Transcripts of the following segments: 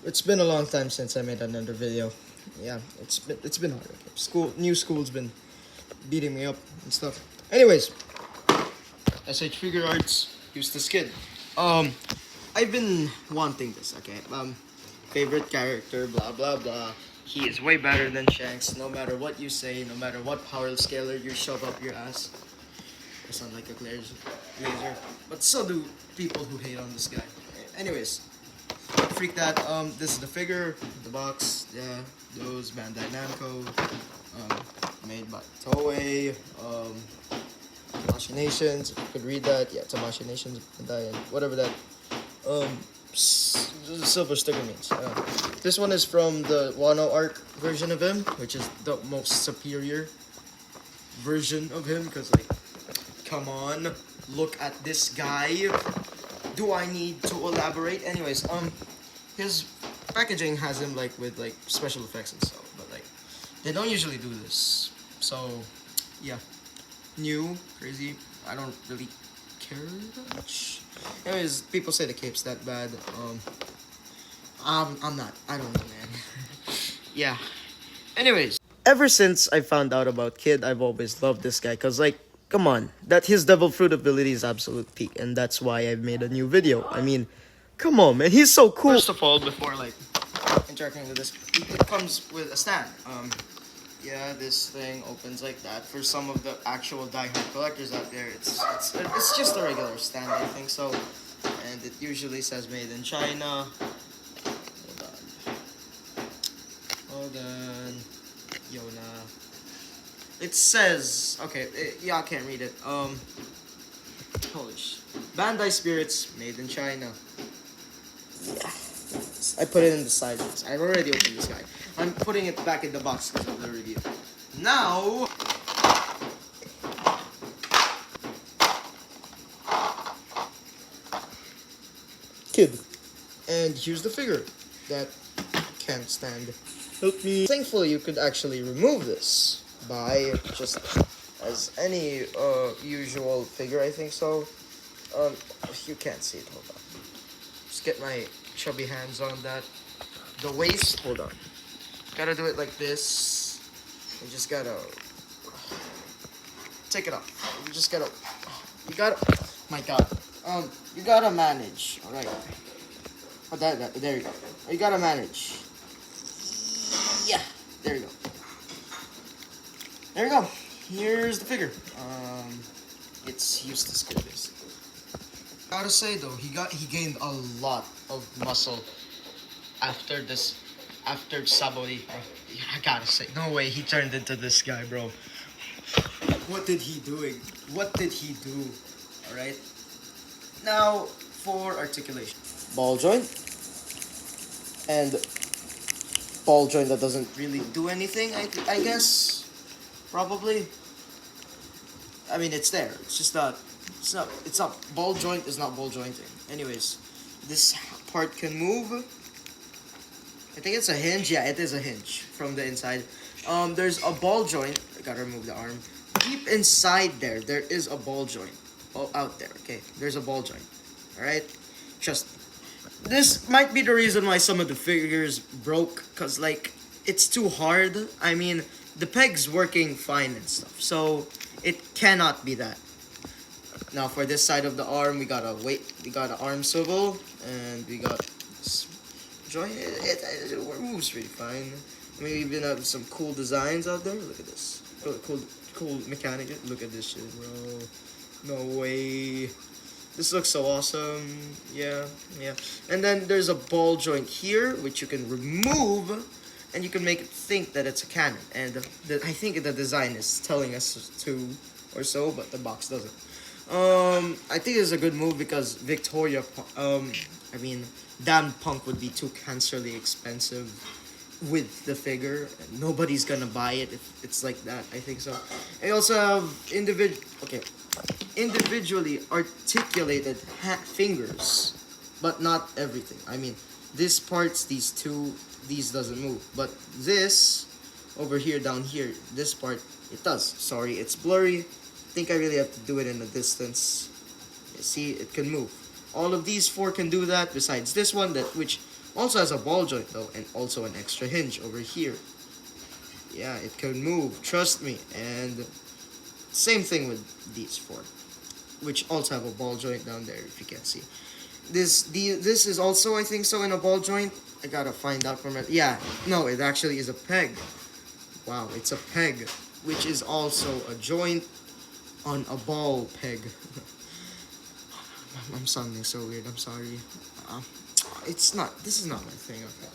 It's been a long time since I made another video. Yeah, it's been hard. Okay. School's been beating me up and stuff. Anyways, SH Figure Arts, Eustass.kid. Um, I've been wanting this. Okay. Favorite character, blah blah blah. He is way better than Shanks. No matter what you say, no matter what power scaler you shove up your ass. I sound like a glazer, but so do people who hate on this guy. Anyways, freak that. This is the figure, the box. Yeah, those Bandai Namco, made by Toei. Machinations. If you could read that, yeah, it's a Machinations Bandai and whatever that silver sticker means. This one is from the Wano arc version of him, which is the most superior version of him. Cause like, come on, look at this guy. Do I need to elaborate? Anyways, his packaging has him like with like special effects and stuff, but like they don't usually do this. So yeah, new, crazy. I don't really care that much. Anyways, people say the cape's that bad. I'm not. I don't know, man. Yeah. Anyways, ever since I found out about Kid, I've always loved this guy. Cause like, come on, that his Devil Fruit ability is absolute peak, and that's why I've made a new video. I mean, come on, man, he's so cool. First of all, before like interacting with this, it comes with a stand. Yeah, this thing opens like that. For some of the actual die-hard collectors out there, it's just a regular stand, I think so. And it usually says made in China. Hold on. Yona. It says, okay, yeah, I can't read it. Holy sh. Bandai Spirits, made in China. Yeah. I put it in the sideways. I've already opened this guy. I'm putting it back in the box because of the review. Now, Kid. And here's the figure that can't stand. Help me. Thankfully, you could actually remove this by just as any usual figure, I think so. You can't see it. Hold on. Just get my chubby hands on that. The waist. Hold on. Gotta do it like this. You just gotta take it off. You just gotta. You gotta. My God. You gotta manage. All right. Oh, there you go. You gotta manage. Yeah. There you go. There you go. Here's the figure. It's Eustass.kid basically. Gotta say though, he gained a lot of muscle after Sabori. I gotta say, no way he turned into this guy, bro. What did he doing? What did he do? All right. Now for articulation, ball joint, and ball joint that doesn't really do anything. I guess probably. I mean, it's there. It's just not. It's not. Ball joint is not ball jointing. Anyways, this part can move. I think it's a hinge. Yeah, it is a hinge from the inside. There's a ball joint. I gotta remove the arm. Deep inside there is a ball joint. Oh, out there. Okay, there's a ball joint. All right, trust me. This might be the reason why some of the figures broke. Cause like it's too hard. I mean, the peg's working fine and stuff. So it cannot be that. Now for this side of the arm, we got an arm swivel, and we got this joint. It moves really fine. We even have some cool designs out there. Look at this. Cool mechanic. Look at this shit, bro. No way. This looks so awesome. Yeah. And then there's a ball joint here, which you can remove, and you can make it think that it's a cannon. And I think the design is telling us to or so, but the box doesn't. I think it's a good move because Victoria, I mean, Damn Punk would be too cancerly expensive with the figure. Nobody's gonna buy it if it's like that. I think so. I also have individually articulated fingers, but not everything. I mean, this parts, these two, these doesn't move, but this over here, down here, this part, it does. Sorry, it's blurry. I think I really have to do it in the distance. You see, it can move. All of these four can do that, besides this one, which Also has a ball joint though, and also an extra hinge over here. Yeah, it can move, trust me. And same thing with these four, which also have a ball joint down there if you can see. This is also, I think so, in a ball joint. I gotta find out from it. Yeah, no, it actually is a peg. Wow, it's a peg, which is also a joint on a ball peg. I'm sounding so weird. I'm sorry. Uh, it's not. This is not my thing. Okay.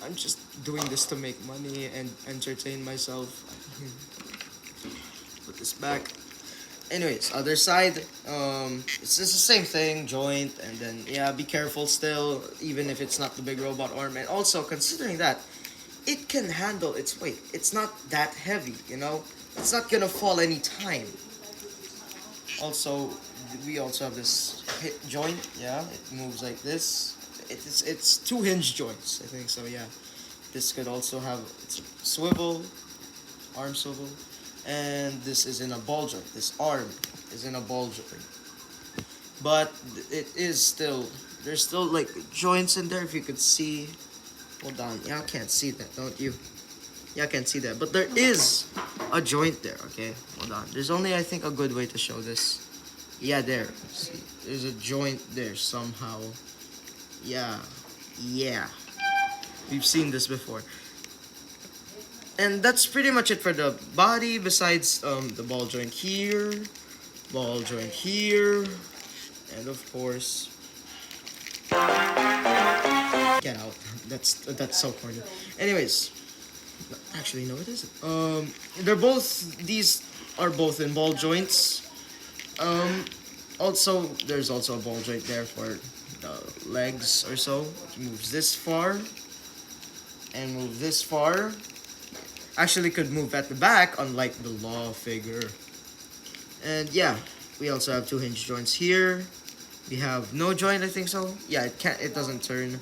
I'm just doing this to make money and entertain myself. Put this back. Anyways, other side, it's just the same thing, joint, and then yeah, be careful still, even if it's not the big robot arm. And also considering that it can handle its weight, it's not that heavy, you know, it's not gonna fall anytime. Also, we also have this hip joint. Yeah, it moves like this. It's two hinge joints, I think so. Yeah, this could also have it's a swivel, arm swivel, and this is in a ball joint. This arm is in a ball joint, but it is still, there's still like joints in there. If you could see, hold on, y'all can't see that, don't you? Y'all can't see that, but there is a joint there. Okay, hold on. There's only, I think, a good way to show this. Yeah, there. See, there's a joint there somehow. Yeah, yeah. We've seen this before. And that's pretty much it for the body, besides the ball joint here, and of course, get out. That's so corny. Anyways, actually no, it isn't. These are both in ball joints. Also, there's also a ball joint there for the legs or so. It moves this far and move this far. Actually could move at the back, unlike the law figure. And yeah, we also have two hinge joints here. We have no joint, I think so. Yeah, it doesn't turn.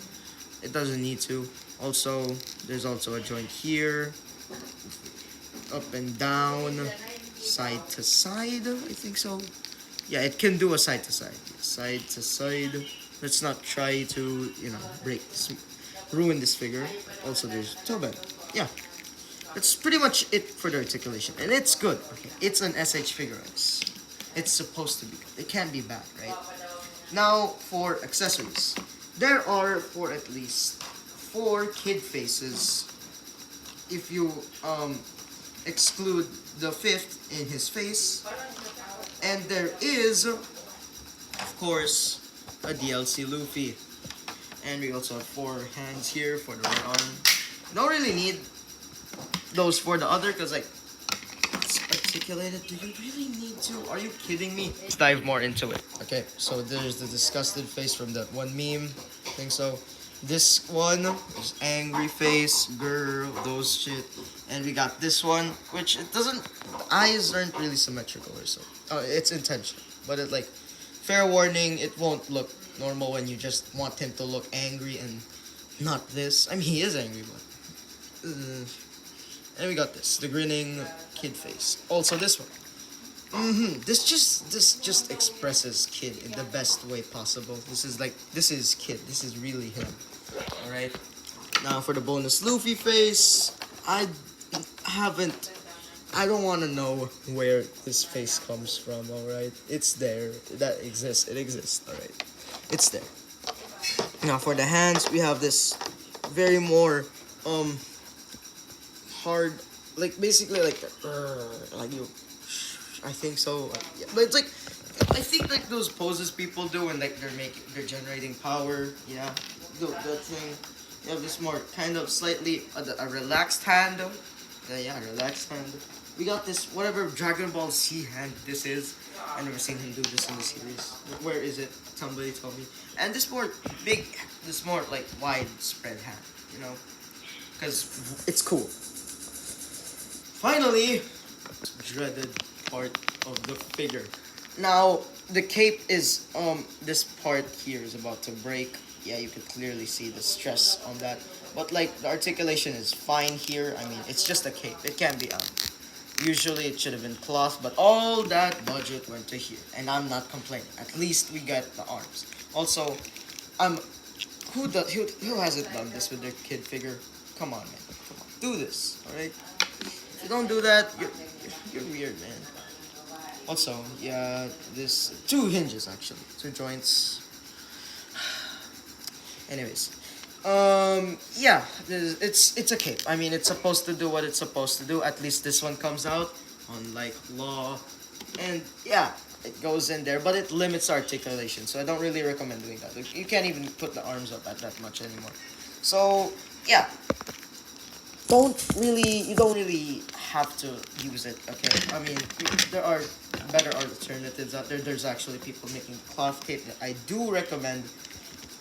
It doesn't need to. Also, there's also a joint here. Up and down, side to side, I think so. Yeah, it can do a side to side. Side to side. Let's not try to, ruin this figure. Also, there's toe bend. Yeah. That's pretty much it for the articulation. And it's good. Okay. It's an SH figure. It's supposed to be good. It can't be bad, right? Now, for accessories. There are, for at least 4 kid faces. If you exclude the 5th in his face. And there is, of course, a DLC Luffy. And we also have 4 hands here for the right arm. Don't really need those for the other, because like it's articulated. Do you really need to? Are you kidding me? Let's dive more into it. Okay, so there's the disgusted face from that one meme. I think so. This one is angry face, girl, those shit. And we got this one, which it doesn't, the eyes aren't really symmetrical or so. Oh, it's intentional. But it like, fair warning, it won't look normal when you just want him to look angry and not this. I mean, he is angry, but and we got this, the grinning kid face. Also this one. This just expresses kid in the best way possible. This is kid. This is really him. All right. Now for the bonus Luffy face, I don't want to know where this face comes from. All right. It's there. That exists. It exists. All right. It's there. Now for the hands, we have this very more hard, like basically like you, I think so. Yeah. But it's like, I think like those poses people do when like they're generating power. Yeah, that thing. You have this more kind of slightly a relaxed hand. Yeah, relaxed hand. We got this whatever Dragon Ball Z hand this is. I've never seen him do this in the series. Where is it? Somebody told me. And this more like widespread hand. You know, because it's cool. Finally, dreaded part of the figure. Now, the cape is, this part here is about to break. Yeah, you could clearly see the stress on that. But, like, the articulation is fine here. I mean, it's just a cape. It can be out. Usually, it should have been cloth, but all that budget went to here. And I'm not complaining. At least we got the arms. Also, I'm Who hasn't done this with their kid figure? Come on, man. Come on. Do this, alright? If you don't do that, you're weird, man. Also, yeah, this two hinges actually, two joints. Anyways, yeah, it's a cape. I mean, it's supposed to do what it's supposed to do. At least this one comes out on like law, and yeah, it goes in there, but it limits articulation. So I don't really recommend doing that. Like, you can't even put the arms up at that much anymore. So yeah, you don't really have to use it. Okay, I mean, there are better alternatives out there. There's actually people making cloth tape that I do recommend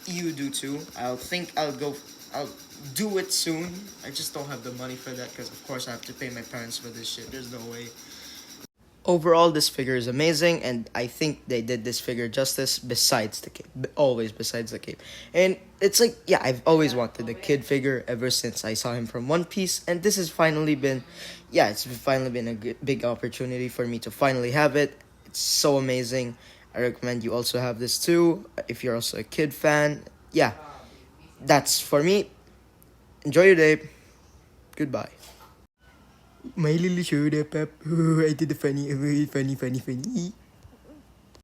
you do too. I'll do it soon. I just don't have the money for that because of course I have to pay my parents for this shit. There's no way. Overall, this figure is amazing, and I think they did this figure justice besides the cape. Always besides the cape. And it's like, yeah, I've always wanted a kid figure ever since I saw him from One Piece, and this has finally been, yeah, it's finally been a big opportunity for me to finally have it. It's so amazing. I recommend you also have this too, if you're also a kid fan. Yeah, that's for me. Enjoy your day. Goodbye. My little shoulder pep. I did a funny, funny.